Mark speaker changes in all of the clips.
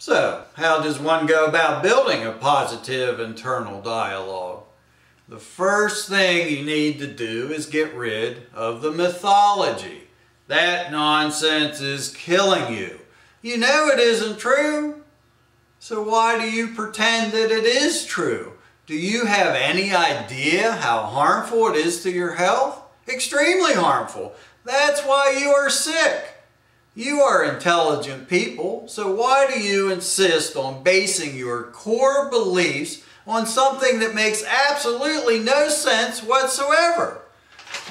Speaker 1: So, how does one go about building a positive internal dialogue? The first thing you need to do is get rid of the mythology. That nonsense is killing you. You know it isn't true. So why do you pretend that it is true? Do you have any idea how harmful it is to your health? Extremely harmful. That's why you are sick. You are intelligent people, so why do you insist on basing your core beliefs on something that makes absolutely no sense whatsoever?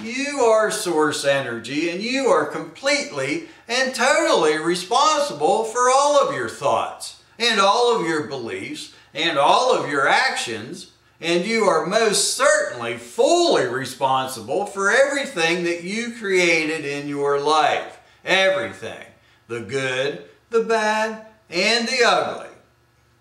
Speaker 1: You are source energy, and you are completely and totally responsible for all of your thoughts and all of your beliefs and all of your actions, and you are most certainly fully responsible for everything that you created in your life. Everything. The good, the bad, and the ugly.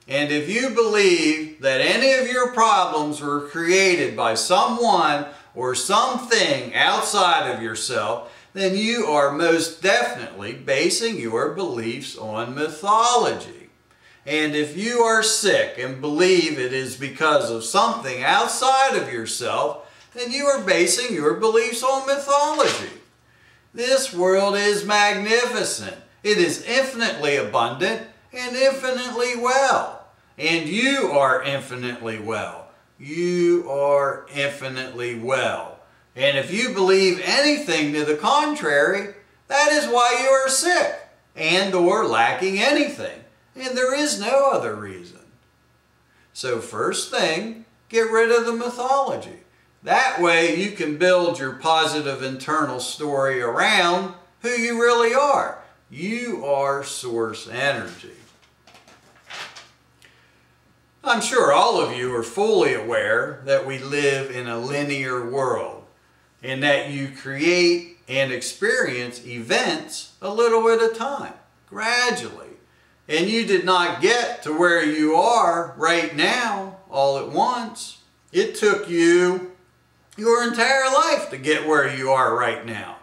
Speaker 1: And if you believe that any of your problems were created by someone or something outside of yourself, then you are most definitely basing your beliefs on mythology. And if you are sick and believe it is because of something outside of yourself, then you are basing your beliefs on mythology. This world is magnificent. It is infinitely abundant and infinitely well. And you are infinitely well. You are infinitely well. And if you believe anything to the contrary, that is why you are sick and or lacking anything. And there is no other reason. So first thing, get rid of the mythology. That way you can build your positive internal story around who you really are. You are source energy. I'm sure all of you are fully aware that we live in a linear world and that you create and experience events a little at a time, gradually. And you did not get to where you are right now all at once. It took you your entire life to get where you are right now.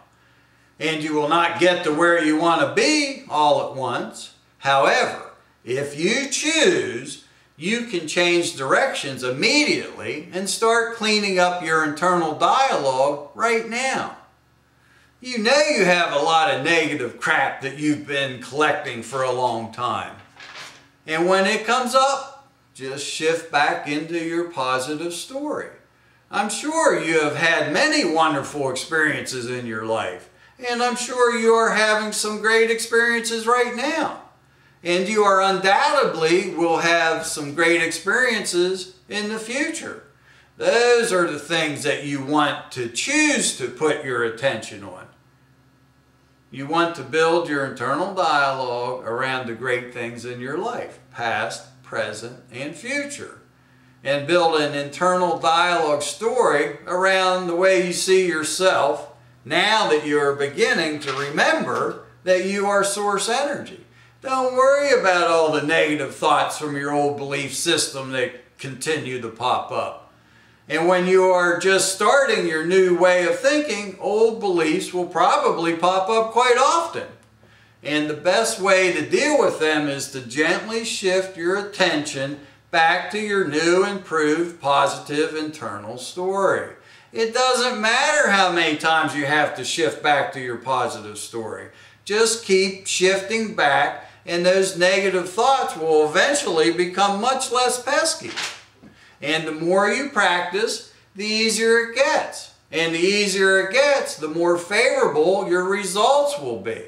Speaker 1: And you will not get to where you want to be all at once. However, if you choose, you can change directions immediately and start cleaning up your internal dialogue right now. You know you have a lot of negative crap that you've been collecting for a long time. And when it comes up, just shift back into your positive story. I'm sure you have had many wonderful experiences in your life, and I'm sure you are having some great experiences right now. And you are undoubtedly will have some great experiences in the future. Those are the things that you want to choose to put your attention on. You want to build your internal dialogue around the great things in your life, past, present, and future. And build an internal dialogue story around the way you see yourself now that you are beginning to remember that you are source energy. Don't worry about all the negative thoughts from your old belief system that continue to pop up. And when you are just starting your new way of thinking, old beliefs will probably pop up quite often. And the best way to deal with them is to gently shift your attention back to your new, improved, positive internal story. It doesn't matter how many times you have to shift back to your positive story. Just keep shifting back, and those negative thoughts will eventually become much less pesky. And the more you practice, the easier it gets. And the easier it gets, the more favorable your results will be.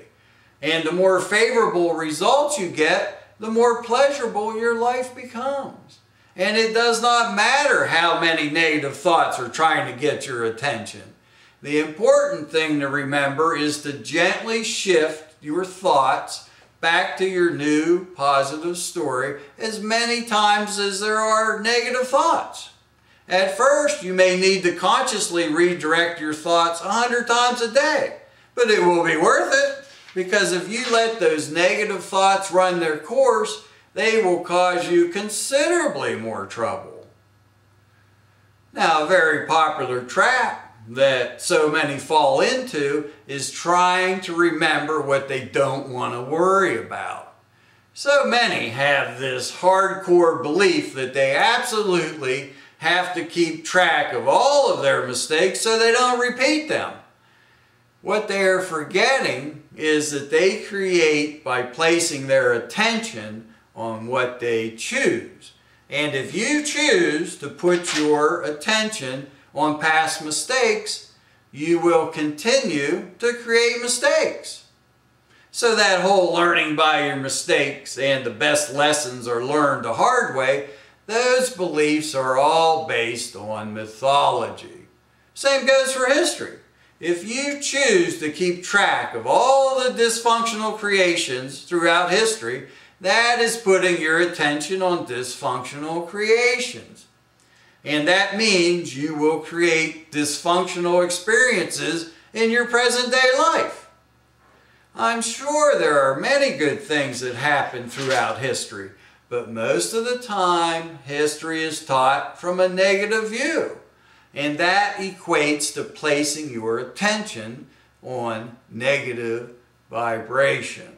Speaker 1: And the more favorable results you get, the more pleasurable your life becomes. And it does not matter how many negative thoughts are trying to get your attention. The important thing to remember is to gently shift your thoughts back to your new positive story as many times as there are negative thoughts. At first, you may need to consciously redirect your thoughts 100 times a day, but it will be worth it, because if you let those negative thoughts run their course, they will cause you considerably more trouble. Now, a very popular trap that so many fall into is trying to remember what they don't want to worry about. So many have this hardcore belief that they absolutely have to keep track of all of their mistakes so they don't repeat them. What they are forgetting is that they create by placing their attention on what they choose. And if you choose to put your attention on past mistakes, you will continue to create mistakes. So that whole learning by your mistakes and the best lessons are learned the hard way, those beliefs are all based on mythology. Same goes for history. If you choose to keep track of all the dysfunctional creations throughout history, that is putting your attention on dysfunctional creations. And that means you will create dysfunctional experiences in your present day life. I'm sure there are many good things that happen throughout history, but most of the time history is taught from a negative view. And that equates to placing your attention on negative vibration.